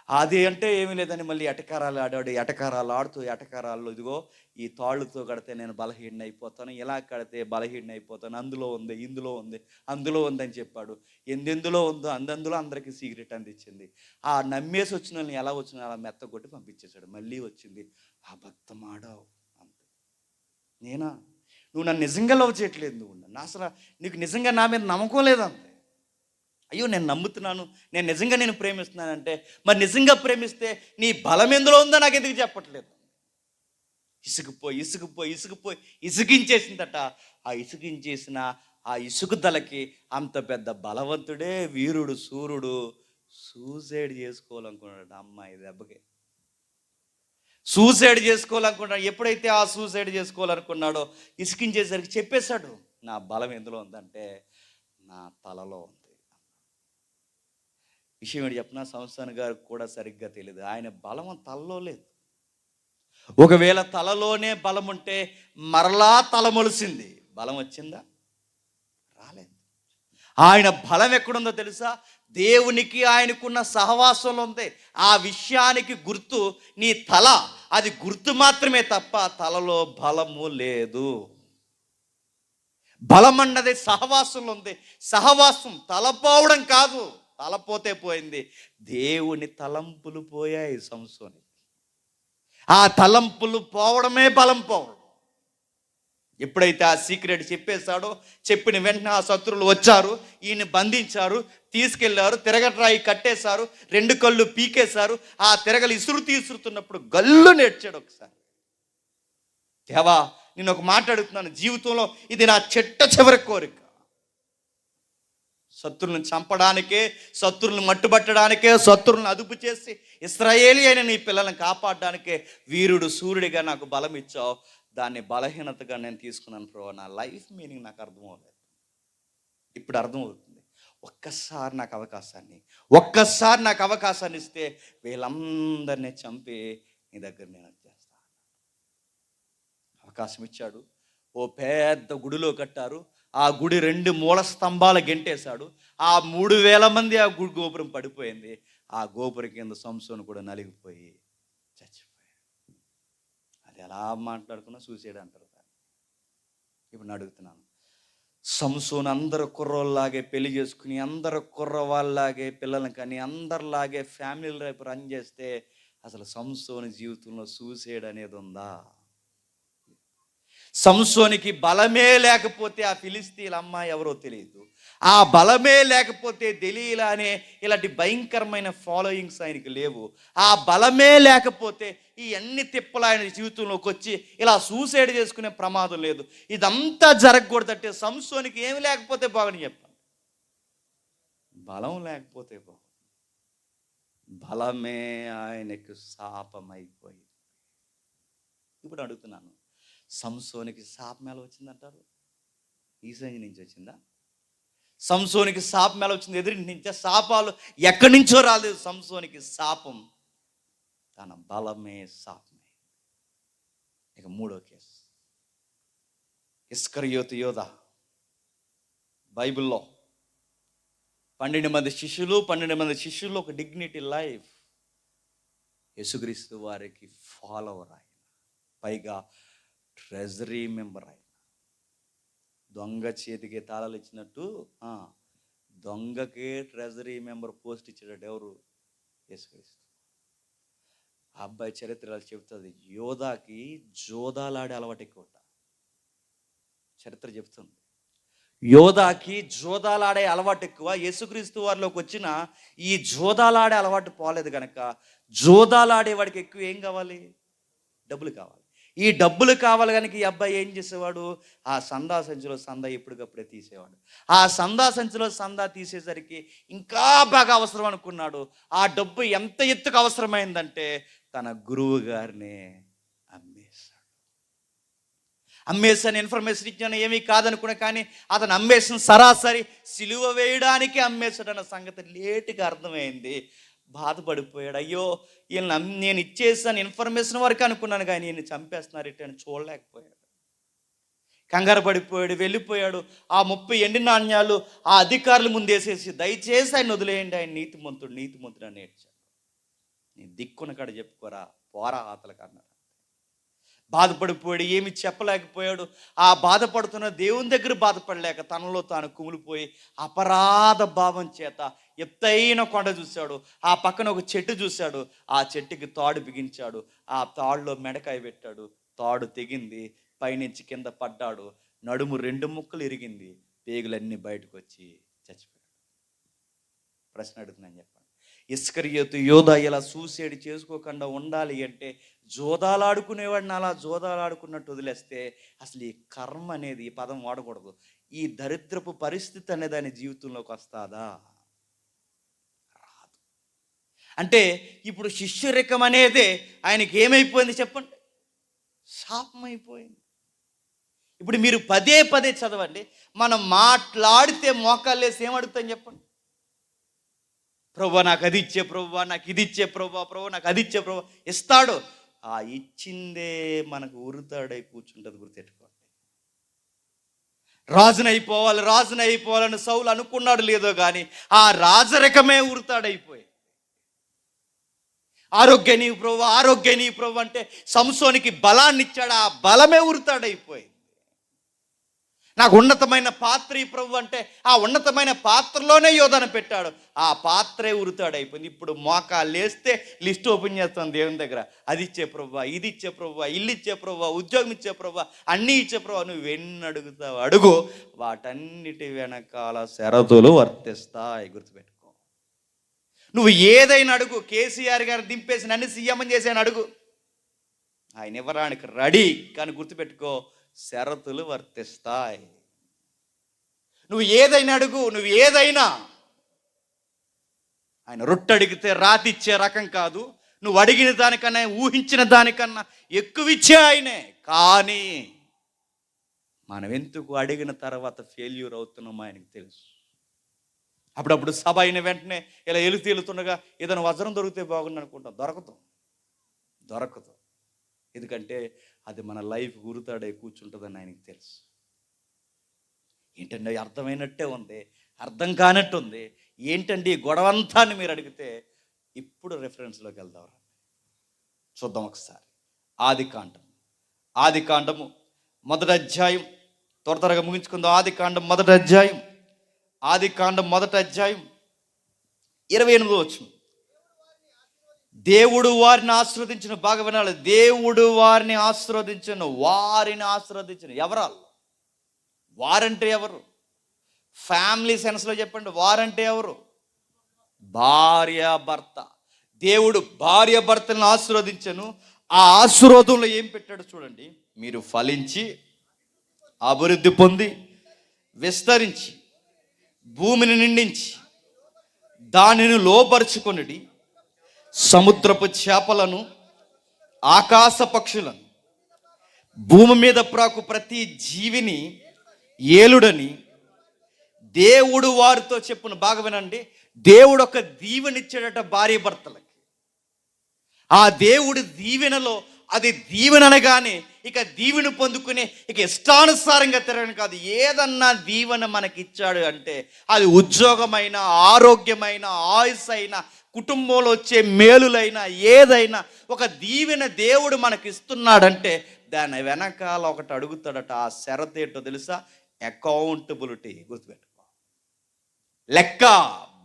అది అంటే ఏమీ లేదని మళ్ళీ ఎటకారాలు ఆడాడు. ఎటకారాలు ఆడుతూ ఎటకారాల్లో, ఇదిగో ఈ తాళ్ళుతో కడితే నేను బలహీన అయిపోతాను, ఇలా కడితే బలహీన అయిపోతాను, అందులో ఉంది, ఇందులో ఉంది, అందులో ఉందని చెప్పాడు. ఎందెందులో ఉందో అందందులో అందరికీ సీక్రెట్ అందించింది. ఆ నమ్మేసి వచ్చిన వాళ్ళని ఎలా వచ్చిన అలా మెత్తగొట్టి పంపించేశాడు. మళ్ళీ వచ్చింది, అబద్ధం ఆడావు అంతే. నేనా? నువ్వు నన్ను నిజంగా లవ్ చేయట్లేదు, నువ్వు నన్ను అసలు నీకు నిజంగా నా మీద నమ్మకం లేదంతే. అయ్యో నేను నమ్ముతున్నాను, నేను నిజంగా నేను ప్రేమిస్తున్నానంటే, మరి నిజంగా ప్రేమిస్తే నీ బలం ఎందులో ఉందో నాకు ఎందుకు చెప్పట్లేదు? ఇసుకుపోయి ఇసుగించేసిందట. ఆ ఇసుగించేసిన ఆ ఇసుకుదలకి అంత పెద్ద బలవంతుడే, వీరుడు, సూర్యుడు సూసైడ్ చేసుకోవాలనుకున్నాడు. అమ్మాయి దెబ్బకి సూసైడ్ చేసుకోవాలనుకున్నాడు. ఎప్పుడైతే ఆ సూసైడ్ చేసుకోవాలనుకున్నాడో ఇసుకించేసరికి చెప్పేశాడు, నా బలం ఎందులో ఉందంటే నా తలలో ఉంది. విషయం ఏంటి చెప్పిన, సంస్థాన్ గారికి కూడా సరిగ్గా తెలియదు. ఆయన బలం తలలో లేదు. ఒకవేళ తలలోనే బలం ఉంటే మరలా తల మొలిసింది, బలం వచ్చిందా? రాలేదు. ఆయన బలం ఎక్కడుందో తెలుసా? దేవునికి ఆయనకున్న సహవాసంలో ఉంది. ఆ విషయానికి గుర్తు నీ తల, అది గుర్తు మాత్రమే తప్ప తలలో బలము లేదు. బలం అన్నది సహవాసంలో ఉంది. సహవాసం తలపోవడం కాదు, తలపోతే పోయింది. దేవుని తలంపులు పోయాయి సంసోని. ఆ తలంపులు పోవడమే బలం పోవడం. ఎప్పుడైతే ఆ సీక్రెట్ చెప్పేశాడో, చెప్పిన వెంటనే ఆ శత్రువులు వచ్చారు, ఈయన బంధించారు, తీసుకెళ్లారు, తిరగట్రాయి కట్టేశారు, 2 కళ్ళు పీకేశారు. ఆ తిరగలు ఇసురుతున్నప్పుడు గల్లు నేర్చాడు ఒకసారి. దేవా నేను ఒక మాట అడుగుతున్నాను, జీవితంలో ఇది నా చివరి కోరిక. శత్రువులను చంపడానికే, శత్రువులను మట్టుబట్టడానికే, శత్రువులను అదుపు చేసి ఇశ్రాయేలీ అయిన నీ పిల్లలను కాపాడడానికే వీరుడు, సూర్యుడిగా నాకు బలం ఇచ్చావు. దాన్ని బలహీనతగా నేను తీసుకున్నాను ప్రభు. నా లైఫ్ మీనింగ్ నాకు అర్థం అవ్వలేదు, ఇప్పుడు అర్థమవుతుంది. ఒక్కసారి నాకు అవకాశాన్ని ఇస్తే వీళ్ళందరినీ చంపి నీ దగ్గర నేను వచ్చేస్తాను. అవకాశం ఇచ్చాడు. ఓ పెద్ద గుడిలో కట్టారు. ఆ గుడి 2 మూల స్తంభాలు గెంటేశాడు. ఆ 3000 మంది ఆ గుడి గోపురం పడిపోయింది. ఆ గోపురం కింద సంసోను కూడా నలిగిపోయి చచ్చిపోయాడు. అది ఎలా మాట్లాడుకున్నా సూసైడ్ అంటారు దాన్ని. ఇప్పుడు నేను అడుగుతున్నాను, సంసోను అందరు కుర్రోళ్ళలాగే పెళ్లి చేసుకుని, అందరు కుర్రవాళ్ళలాగే పిల్లల్ని కానీ, అందరిలాగే ఫ్యామిలీ లైఫ్ రన్ చేస్తే అసలు సంసోను జీవితంలో సూసైడ్ అనేది ఉందా? సంసోనికి బలమే లేకపోతే ఆ ఫిలిస్తీన్ల అమ్మాయి ఎవరో తెలియదు. ఆ బలమే లేకపోతే దెలీలా అనే ఇలాంటి భయంకరమైన ఫాలోయింగ్స్ ఆయనకి లేవు. ఆ బలమే లేకపోతే ఈ అన్ని తిప్పలు ఆయన జీవితంలోకి వచ్చి ఇలా సూసైడ్ చేసుకునే ప్రమాదం లేదు. ఇదంతా జరగకూడదంటే సంసోనికి ఏమి లేకపోతే బాగుని చెప్పాను. బలం లేకపోతే బాగు. బలమే ఆయనకు శాపమైపోయింది. ఇప్పుడు అడుగుతున్నాను, సంసోనికి శాపం ఎలా వచ్చిందంటారు? ఈసంజి నుంచి వచ్చిందా? సంసోనికి శాపం ఎలా వచ్చింది? ఎదురింటి నుంచే. శాపాలు ఎక్కడి నుంచో రాలేదు. సంసోనికి శాపం తన బలమే శాపమే. ఇక మూడో కేసు, ఇస్కరియోతు యోధ. బైబిల్లో 12 మంది శిష్యులు ఒక డిగ్నిటీ లైఫ్. యేసుక్రీస్తు వారికి ఫాలోవర్ ఆయన, పైగా ట్రెజరీ మెంబర్ ఆయన. దొంగ చేతికి తాళాలు ఇచ్చినట్టు దొంగకే ట్రెజరీ మెంబర్ పోస్ట్ ఇచ్చాడు. ఎవరు? యేసుక్రీస్తు. ఆ అబ్బాయి చరిత్ర చెబుతుంది, యోధాకి జోదాలాడే అలవాటు ఎక్కువ. చరిత్ర చెబుతుంది, యోధాకి జోదాలాడే అలవాటు ఎక్కువ. యేసుక్రీస్తు వారిలోకి వచ్చిన ఈ జోదాలాడే అలవాటు పోలేదు కనుక జోదాలాడే వాడికి ఎక్కువ ఏం కావాలి? డబ్బులు కావాలి. ఈ డబ్బులు కావాలి కనుక ఈ అబ్బాయి ఏం చేసేవాడు? ఆ సందా సంచిలో సందా ఎప్పటికప్పుడే తీసేవాడు. ఆ సందా సంచిలో సందా తీసేసరికి ఇంకా బాగా అవసరం అనుకున్నాడు. ఆ డబ్బు ఎంత ఎత్తుకు అవసరమైందంటే తన గురువు గారిని అమ్మేసాను. ఇన్ఫర్మేషన్ ఇచ్చాను, ఏమీ కాదనుకున్నా. కానీ అతను అమ్మేసిన సరాసరి సిలువ వేయడానికి అమ్మేశాడన్న సంగతి లేటుగా అర్థమైంది. బాధపడిపోయాడు. అయ్యో వీళ్ళని నేను ఇచ్చేసాను ఇన్ఫర్మేషన్ వరకు అనుకున్నాను, కానీ ఈయన చంపేస్తున్నారు ఇటు అని చూడలేకపోయాడు. కంగారు పడిపోయాడు, వెళ్ళిపోయాడు. ఆ 30 ఎండి నాణ్యాలు ఆ అధికారుల ముందేసేసి, దయచేసి ఆయన వదిలేయండి, ఆయన నీతిమంతుడు అని ఏడ్చాడు. నీ దిక్కున కాడ చెప్పుకోరా, పోరా ఆతలకు అన్నాడు. బాధపడిపోయాడు, ఏమి చెప్పలేకపోయాడు. ఆ బాధపడుతున్న దేవుని దగ్గర బాధపడలేక తనలో తాను కుమిలిపోయి అపరాధ భావం చేత ఎత్తైన కొండ చూశాడు. ఆ పక్కన ఒక చెట్టు చూశాడు. ఆ చెట్టుకి తాడు బిగించాడు. ఆ తాడులో మెడకాయ పెట్టాడు. తాడు తెగింది. పైనుంచి కింద పడ్డాడు. నడుము 2 ముక్కలు ఇరిగింది. పేగులన్నీ బయటకు వచ్చి చచ్చిపోయాడు. ప్రశ్న అడుగుతున్నాను, చెప్పండి. ఇస్కరియోతు యోధ ఇలా సూసైడ్ చేసుకోకుండా ఉండాలి అంటే జోదాలాడుకునేవాడిని అలా జోదాలాడుకున్నట్టు వదిలేస్తే అసలు ఈ కర్మ అనేది, ఈ పదం వాడకూడదు, ఈ దరిద్రపు పరిస్థితి అనేది ఆయన జీవితంలోకి వస్తుందా? రాదు. అంటే ఇప్పుడు శిష్యరికం అనేదే ఆయనకి ఏమైపోయింది చెప్పండి? శాపమైపోయింది. ఇప్పుడు మీరు పదే చదవండి. మనం మాట్లాడితే మోకాళ్ళేసి ఏమడుగుతాం చెప్పండి? ప్రభువా నాకు అది ఇచ్చే, ప్రభువా నాకు ఇది ఇచ్చే, ప్రభువా నాకు అది ఇచ్చే, ప్రభువా ఇస్తాడు. ఆ ఇచ్చిందే మనకు ఉరుతాడై కూర్చుంటుంది. గుర్తెట్టుకోండి. రాజునైపోవాలని సౌలు అనుకున్నాడు లేదో కానీ ఆ రాజరికమే ఉరుతాడైపోయి. ఆరోగ్య నీవు ప్రభు అంటే సంసోనికి బలాన్ని ఇచ్చాడు. ఆ బలమే ఉరుతాడైపోయి. నాకు ఉన్నతమైన పాత్ర ఈ ప్రభు అంటే ఆ ఉన్నతమైన పాత్రలోనే యోధను పెట్టాడు. ఆ పాత్రే ఉరుతాడైపోయింది. ఇప్పుడు మోకాలు లేస్తే లిస్ట్ ఓపెన్ చేస్తాను దేవుని దగ్గర. అది ఇచ్చే ప్రభువా, ఇది ఇచ్చే ప్రభువా, ఇల్లు ఇచ్చే ప్రభువా, ఉద్యోగం ఇచ్చే ప్రభువా, అన్నీ ఇచ్చే ప్రభువా. నువ్వు ఎన్ని అడుగుతావు అడుగు, వాటన్నిటి వెనకాల షరతులు వర్తిస్తాయి. గుర్తుపెట్టుకో. నువ్వు ఏదైనా అడుగు. కేసీఆర్ గారు దింపేసి నన్ను సీఎం చేశాను అడుగు, ఆయన ఇవ్వడానికి రెడీ. కానీ గుర్తుపెట్టుకో, షరతులు వర్తిస్తాయి. నువ్వు ఏదైనా అడుగు, నువ్వు ఏదైనా. ఆయన రొట్టె అడిగితే రాతి ఇచ్చే రకం కాదు. నువ్వు అడిగిన దానికన్నా, ఊహించిన దానికన్నా ఎక్కువ ఇచ్చే ఆయనే. కానీ మనం ఎందుకు అడిగిన తర్వాత ఫెయిల్యూర్ అవుతున్నామో ఆయనకు తెలుసు. అప్పుడప్పుడు సభ అయిన వెంటనే ఇలా తేలుతుండగా ఏదైనా వజ్రం దొరికితే బాగుంది అనుకుంటాం. దొరకదు. ఎందుకంటే అది మన లైఫ్ గురుతాడే కూర్చుంటుందని ఆయనకు తెలుసు. ఏంటండి అర్థమైనట్టే ఉంది, అర్థం కానట్టుంది, ఏంటండి గొడవంతా అని మీరు అడిగితే ఇప్పుడు రెఫరెన్స్లోకి వెళ్దాం. చూద్దాం ఒకసారి. ఆదికాండము 1వ అధ్యాయం. త్వరగా ముగించుకుందాం. ఆదికాండం 1వ అధ్యాయం. ఆదికాండం 1వ అధ్యాయం 28వ వచనం. దేవుడు వారిని ఆశీర్వదించిన, బాగా వినాలి, దేవుడు వారిని ఆశీర్వదించిన. ఎవరాలు? వారంటే ఎవరు? ఫ్యామిలీ సెన్స్లో చెప్పండి, వారంటే ఎవరు? భార్య భర్త. దేవుడు భార్య భర్తలను ఆశీర్వదించను. ఆ ఆశీర్వాదంలో ఏం పెట్టాడు చూడండి, మీరు ఫలించి అభివృద్ధి పొంది విస్తరించి భూమిని నిండించి దానిని లోపరుచుకొనుడి, సముద్రపు చేపలను ఆకాశ పక్షులను భూమి మీద ప్రాకు ప్రతి జీవిని ఏలుడని దేవుడు వారితో చెప్పును. బాగా వినండి, దేవుడు ఒక దీవెనిచ్చాడట భార్య భర్తలకి. ఆ దేవుడి దీవెనలో, అది దీవెన అనగానే ఇక దీవెన పొందుకునే ఇక ఇష్టానుసారంగా తిరగని కాదు. ఏదన్నా దీవెన మనకి ఇచ్చాడు అంటే అది ఉద్యోగమైన, ఆరోగ్యమైన, ఆయుస్ అయినా, కుటుంబంలో వచ్చే మేలులైనా, ఏదైనా ఒక దీవెన దేవుడు మనకి ఇస్తున్నాడంటే దాని వెనకాల ఒకటి అడుగుతాడట. ఆ షరతు ఏంటో తెలుసా? అకౌంటబిలిటీ. గుర్తుపెట్టుకో, లెక్క,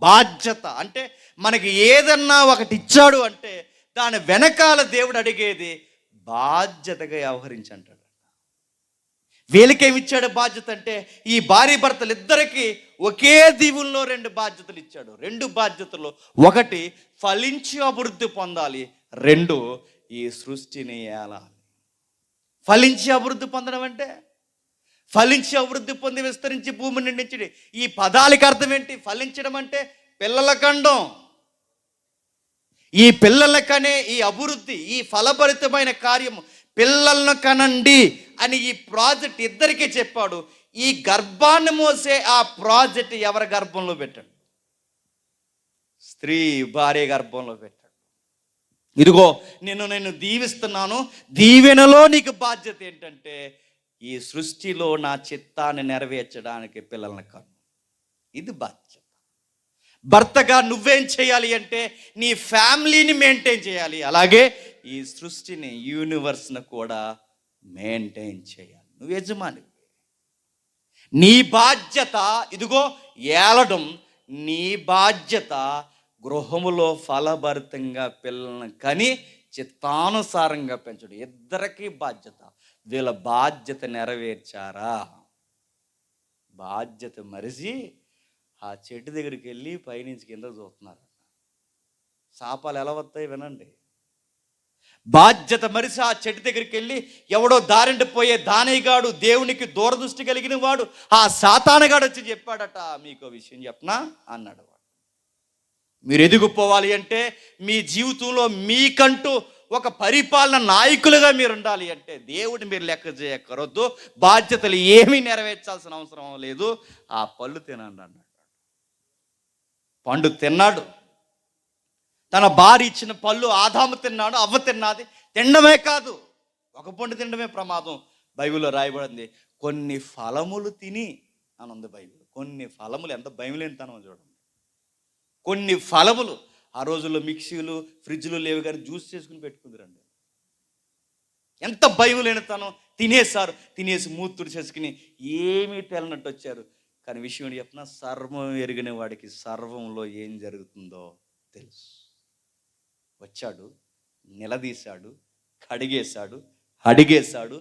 బాధ్యత. అంటే మనకి ఏదన్నా ఒకటి ఇచ్చాడు అంటే దాని వెనకాల దేవుడు అడిగేది బాధ్యతగా వ్యవహరించంటాడు. వీళ్ళకేమి ఇచ్చాడు బాధ్యత అంటే, ఈ భార్య భర్తలు ఇద్దరికి ఒకే దీవుల్లో 2 బాధ్యతలు ఇచ్చాడు. 2 బాధ్యతలు, ఒకటి ఫలించి అభివృద్ధి పొందాలి, 2 ఈ సృష్టిని ఏలాలి. ఫలించి అభివృద్ధి పొందడం అంటే, ఫలించి అభివృద్ధి పొంది విస్తరించి భూమిని నిండించడి. ఈ పదాలకి అర్థం ఏంటి? ఫలించడం అంటే పిల్లల కండం. ఈ పిల్లలకనే ఈ అభివృద్ధి, ఈ ఫలభరితమైన కార్యము, పిల్లలను కనండి అని ఈ ప్రాజెక్ట్ ఇద్దరికీ చెప్పాడు. ఈ గర్భాన్ని మోసే ఆ ప్రాజెక్ట్ ఎవరి గర్భంలో పెట్టాడు? స్త్రీ భార్య గర్భంలో పెట్టాడు. ఇదిగో నేను దీవిస్తున్నాను, దీవెనలో నీకు బాధ్యత ఏంటంటే ఈ సృష్టిలో నా చిత్తాన్ని నెరవేర్చడానికి పిల్లలను కను. ఇది బాధ్యత. భర్తగా నువ్వేం చేయాలి అంటే నీ ఫ్యామిలీని మెయింటైన్ చేయాలి, అలాగే ఈ సృష్టిని, యూనివర్స్ని కూడా మెయింటైన్ చేయాలి. నువ్వు యజమాని. నీ బాధ్యత ఇదిగో ఏలడం. నీ బాధ్యత గృహములో ఫలభరితంగా పిల్లలను కని చిత్తానుసారంగా పెంచడం. ఇద్దరికీ బాధ్యత. వీళ్ళ బాధ్యత నెరవేర్చారా? బాధ్యత మరిచి ఆ చెట్టు దగ్గరికి వెళ్ళి పైనుంచి కింద చూస్తున్నారు. శాపాలు ఎలా వస్తాయి వినండి. బాధ్యత మరిచి ఆ చెట్టు దగ్గరికి వెళ్ళి ఎవడో దారింటి పోయే దానయ్యగాడు, దేవునికి దూరదృష్టి కలిగిన వాడు, ఆ సాతానగాడు వచ్చి చెప్పాడట, మీకు విషయం చెప్పనా అన్నాడు. మీరు ఎదిగిపోవాలి అంటే, మీ జీవితంలో మీకంటూ ఒక పరిపాలన నాయకులుగా మీరు ఉండాలి అంటే దేవుడు మీరు లెక్క చేయక్కరొద్దు, బాధ్యతలు ఏమీ నెరవేర్చాల్సిన అవసరం లేదు. ఆ పళ్ళు తినండి అన్నాడు. పండు తిన్నాడు. తన భార్య ఇచ్చిన పళ్ళు ఆదాము తిన్నాడు, అవ్వ తిన్నది. తినడమే కాదు, ఒక పండు తినడమే ప్రమాదం. బైబిల్లో రాయబడింది, కొన్ని ఫలములు తిని అని ఉంది బైబిల్. కొన్ని ఫలములు, ఎంత భయం లేనితనం చూడండి. కొన్ని ఫలములు. ఆ రోజుల్లో మిక్సీలు, ఫ్రిడ్జ్లు లేవు కానీ జ్యూస్ చేసుకుని పెట్టుకుందిరండి. ఎంత భయం లేనితనం. తినేసారు, తినేసి మూతుడు చేసుకుని ఏమీ తెలనట్టు వచ్చారు. కానీ విషయం ఏంటి చెప్పిన, సర్వం ఎరిగిన వాడికి సర్వంలో ఏం జరుగుతుందో తెలుసు. వచ్చాడు, నిలదీశాడు, కడిగేశాడు, అడిగేశాడు.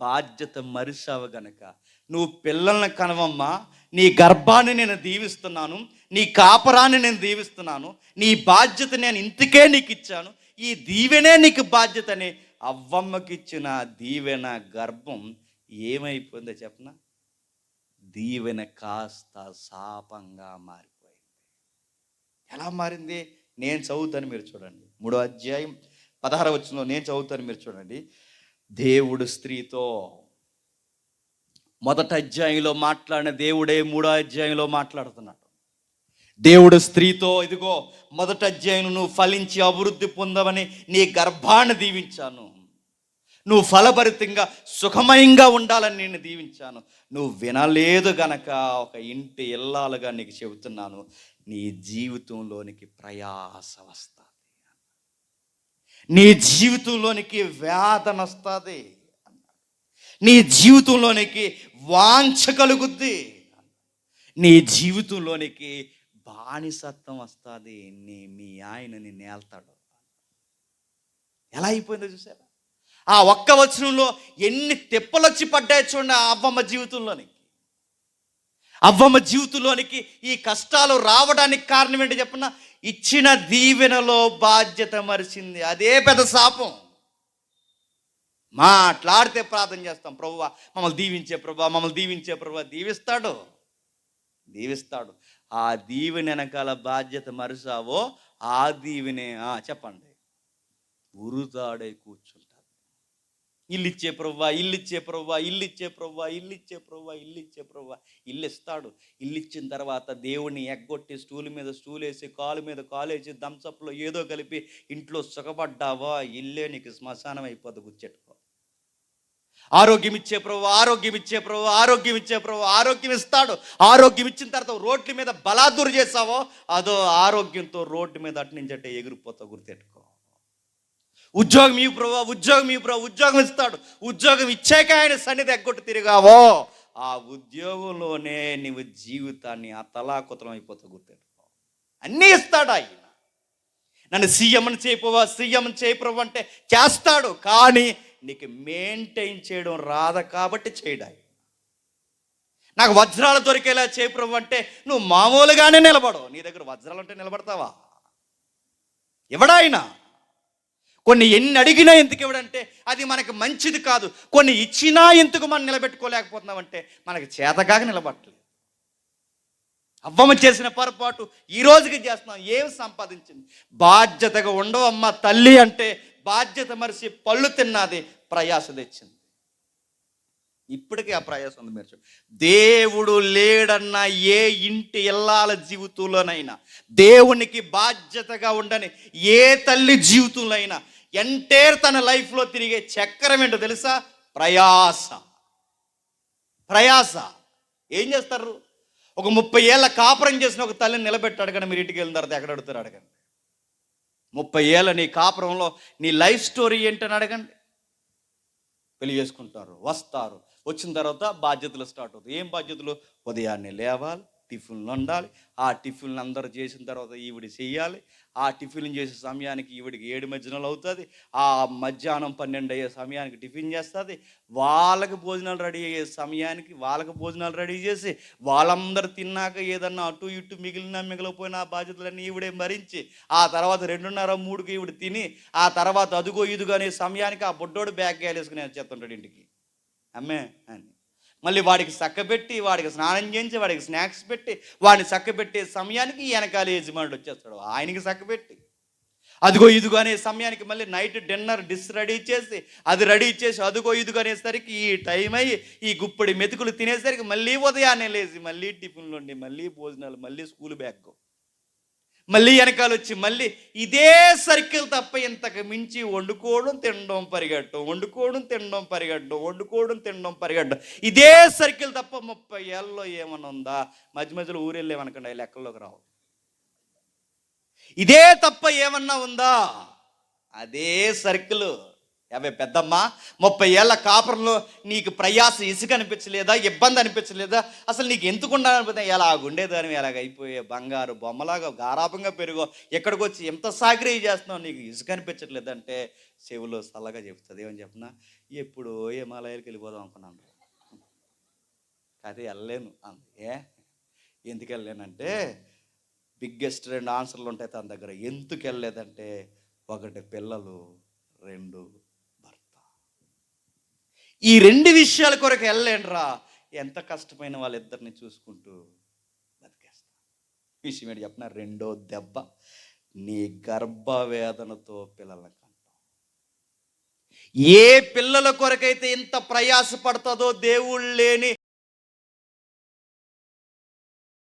బాధ్యత మరిసావు గనక నువ్వు పిల్లల్ని కనవమ్మా, నీ గర్భాన్ని నేను దీవిస్తున్నాను, నీ కాపరాన్ని నేను దీవిస్తున్నాను, నీ బాధ్యత నేను ఇంతకే నీకు ఇచ్చాను, ఈ దీవెనే నీకు బాధ్యత అని అవ్వమ్మకి ఇచ్చిన దీవెన గర్భం ఏమైపోయిందో చెప్పనా? దీవెన కాస్త శాపంగా మారిపోయింది. ఎలా మారింది? నేను చదువుతాను, మీరు చూడండి. 3వ అధ్యాయం 16వ వచనంలో నేను చదువుతాను, మీరు చూడండి. దేవుడు స్త్రీతో మొదటి అధ్యాయంలో మాట్లాడిన దేవుడే 3వ అధ్యాయంలో మాట్లాడుతున్నాడు. దేవుడు స్త్రీతో, ఇదిగో మొదటి అధ్యాయం, నువ్వు ఫలించి అభివృద్ధి పొందవని నీ గర్భాన్ని దీవించాను, నువ్వు ఫలభరితంగా సుఖమయంగా ఉండాలని నేను దీవించాను. నువ్వు వినలేదు గనక ఒక ఇంటి ఇల్లాలుగా నీకు చెబుతున్నాను, నీ జీవితంలోనికి ప్రయాస వస్తుంది, నీ జీవితంలోనికి వేదన వస్తుంది, నీ జీవితంలోనికి వాంఛ కలుగుద్ది, నీ జీవితంలోనికి బానిసత్వం వస్తుంది, మీ ఆయనని నేల్తాడు. ఎలా అయిపోయిందో చూసారా? ఆ ఒక్క వచనంలో ఎన్ని తెప్పలొచ్చి పడ్డాయి చూడండి ఆ అవ్వమ్మ జీవితంలోనికి. అవ్వమ్మ జీవితంలోనికి ఈ కష్టాలు రావడానికి కారణం ఏంటి చెప్పిన? ఇచ్చిన దీవెనలో బాధ్యత మరిచింది. అదే పెద్ద శాపం. మాట్లాడితే ప్రార్థన చేస్తాం, ప్రభువా మమ్మల్ని దీవించే ప్రభువా, మమ్మల్ని దీవించే ప్రభువా. దీవిస్తాడు. ఆ దీవెన వెనకాల బాధ్యత మరిసావో ఆ దీవెనే చెప్పండి ఉరుతాడై కూర్చుంటారు. ఇల్లిచ్చే ప్రభువా, ఇల్లిచ్చే ప్రభువా, ఇల్లిచ్చే ప్రభువా, ఇల్లిచ్చే ప్రభువా, ఇల్లిచ్చే ప్రభువా. ఇల్లు ఇస్తాడు. ఇల్లిచ్చిన తర్వాత దేవుడిని ఎగ్గొట్టి స్టూల్ మీద స్టూల్ వేసి కాలు మీద కాలు వేసి థమ్సప్లో ఏదో కలిపి ఇంట్లో సుఖపడ్డావా, ఇల్లే నీకు శ్మశానం అయిపోద్ది. గుర్చెట్టుకో. ఆరోగ్యం ఇచ్చే ప్రభు, ఆరోగ్యం ఇచ్చే ప్రభు, ఆరోగ్యం ఇచ్చే ప్రభు, ఆరోగ్యం ఇస్తాడు. ఆరోగ్యం ఇచ్చిన తర్వాత రోడ్ల మీద బలాదురు చేసావో అదో ఆరోగ్యంతో రోడ్డు మీద అటు నుంచి అంటే ఎగిరిపోతావు. గుర్తెట్టుకో. ఉద్యోగం ఈ ప్రభు, ఉద్యోగం ఈ ప్రభు, ఉద్యోగం ఇస్తాడు. ఉద్యోగం ఇచ్చాక ఆయన సన్నిధి ఎగ్గొట్టు తిరిగావో ఆ ఉద్యోగంలోనే నీవు జీవితాన్ని ఆ తలాకుతలం అయిపోతావు. గుర్తెట్టుకో. అన్నీ ఇస్తాడు ఆయన. నన్ను సీఎంని చేయపోవా, సీఎంని చేయప్రభు అంటే చేస్తాడు, కానీ నీకు మెయింటైన్ చేయడం రాద కాబట్టి చేయడాయి. నాకు వజ్రాలు దొరికేలా చేయప్రభు అంటే నువ్వు మామూలుగానే నిలబడవు. నీ దగ్గర వజ్రాలు అంటే నిలబడతావా? ఎవడాయినా కొన్ని ఎన్ని అడిగినా ఎందుకు ఇవ్వడంటే అది మనకు మంచిది కాదు. కొన్ని ఇచ్చినా ఎందుకు మనం నిలబెట్టుకోలేకపోతున్నామంటే మనకి చేతగాక నిలబట్టలేదు. అవ్వమ్మ చేసిన పొరపాటు ఈ రోజుకి చేస్తున్నాం. ఏం సంపాదించింది? బాధ్యతగా ఉండవమ్మ తల్లి అంటే బాధ్యత మరిచి పళ్ళు తిన్నది, ప్రయాస తెచ్చింది. ఇప్పటికీ ఆ ప్రయాసం ఉంది. మీరు దేవుడు లేడన్న ఏ ఇంటి ఇల్లాల జీవితంలోనైనా, దేవునికి బాధ్యతగా ఉండని ఏ తల్లి జీవితంలో అయినా ఎంటైర్ తన లైఫ్లో తిరిగే చక్రం ఏంటో తెలుసా? ప్రయాస. ఏం చేస్తారు? ఒక 30 ఏళ్ళ కాపురం చేసిన ఒక తల్లిని నిలబెట్టి అడగండి, మీరు ఇంటికి వెళ్ళిన తర్వాత ఎక్కడ అడుగుతారు అడగండి. 30 ఏళ్ళ నీ కాపురంలో నీ లైఫ్ స్టోరీ ఏంటని అడగండి. పెళ్లి చేసుకుంటారు, వస్తారు, వచ్చిన తర్వాత బాధ్యతలు స్టార్ట్ అవుతాయి. ఏం బాధ్యతలు? ఉదయాన్నే లేవాలి, టిఫిన్లు వండాలి, ఆ టిఫిన్లు అందరూ చేసిన తర్వాత ఈవిడి చెయ్యాలి, ఆ టిఫిన్లు చేసే సమయానికి ఈవిడికి 7 మధ్యాహ్నాలు అవుతుంది, ఆ మధ్యాహ్నం 12 అయ్యే సమయానికి టిఫిన్ చేస్తుంది, వాళ్ళకి భోజనాలు రెడీ అయ్యే సమయానికి వాళ్ళకి భోజనాలు రెడీ చేసి వాళ్ళందరూ తిన్నాక ఏదన్నా అటు ఇటు మిగిలిపోయిన ఆ బాధ్యతలన్నీ ఈవిడే భరించి ఆ తర్వాత 2:30-3కి ఈవిడ తిని ఆ తర్వాత అదుగో ఇదుగో అనే సమయానికి ఆ బొడ్డోడు బ్యాగ్ వేసుకుని వచ్చేస్తుంటాడు ఇంటికి. అమ్మే అని మళ్ళీ వాడికి చక్కబెట్టి, వాడికి స్నానం చేయించి, వాడికి స్నాక్స్ పెట్టి, వాడిని చక్కబెట్టే సమయానికి వెనకాల యజమానుడు వచ్చేస్తాడు ఆయనకి చక్కబెట్టి. అదిగో ఇదిగో అనే సమయానికి మళ్ళీ నైట్ డిన్నర్ డిష్ రెడీ చేసి అది రెడీ చేసి అదిగో ఇదిగో అనేసరికి ఈ టైం అయ్యి ఈ గుప్పడి మెతుకులు తినేసరికి మళ్ళీ ఉదయాన్నే లేచి మళ్ళీ టిఫిన్లు ఉండి మళ్ళీ భోజనాలు మళ్ళీ స్కూల్ బ్యాగ్ మళ్ళీ వెనకాల వచ్చి మళ్ళీ ఇదే సర్కిల్ తప్ప ఇంతకు మించి వండుకోవడం తినడం పరిగెట్టడం, వండుకోవడం తినడం పరిగెట్టడం, వండుకోవడం తినడం పరిగెట్టడం, ఇదే సర్కిల్ తప్ప 30 ఏళ్ళలో ఏమన్నా ఉందా? మధ్య మధ్యలో ఊరెళ్ళేమనకండి, అవి లెక్కల్లోకి రావు. ఇదే తప్ప ఏమన్నా ఉందా? అదే సర్కిల్. అవే పెద్దమ్మ 30 ఏళ్ళ కాపురంలో నీకు ప్రయాస ఇసుక అనిపించలేదా? ఇబ్బంది అనిపించలేదా? అసలు నీకు ఎందుకు ఉండాలనిపితే ఎలాగుండేదాన్ని, ఎలాగైపోయే బంగారు బొమ్మలాగా గారాపంగా పెరుగో ఎక్కడికి వచ్చి ఎంత సాగ్రీ చేస్తున్నావు, నీకు ఇసుక అనిపించట్లేదంటే చెవులో చల్లగా చెప్తుంది. ఏమని చెప్పినా, ఎప్పుడో హిమాలయాలకు వెళ్ళిపోదాం అనుకున్నాను, అదే వెళ్ళలేను. ఎందుకు వెళ్ళలేనంటే బిగ్గెస్ట్ 2 ఆన్సర్లు ఉంటాయి తన దగ్గర. ఎందుకు వెళ్ళలేదంటే 1 పిల్లలు, 2 భర్త. ఈ 2 విషయాల కొరకు వెళ్ళలేనురా, ఎంత కష్టమైన వాళ్ళిద్దరిని చూసుకుంటూ బతికేస్తా. విషయం ఏంటి చెప్పిన? 2వ దెబ్బ, నీ గర్భవేదనతో పిల్లలను కంటాం. ఏ పిల్లల కొరకైతే ఇంత ప్రయాస పడుతుందో దేవుళ్ళు లేని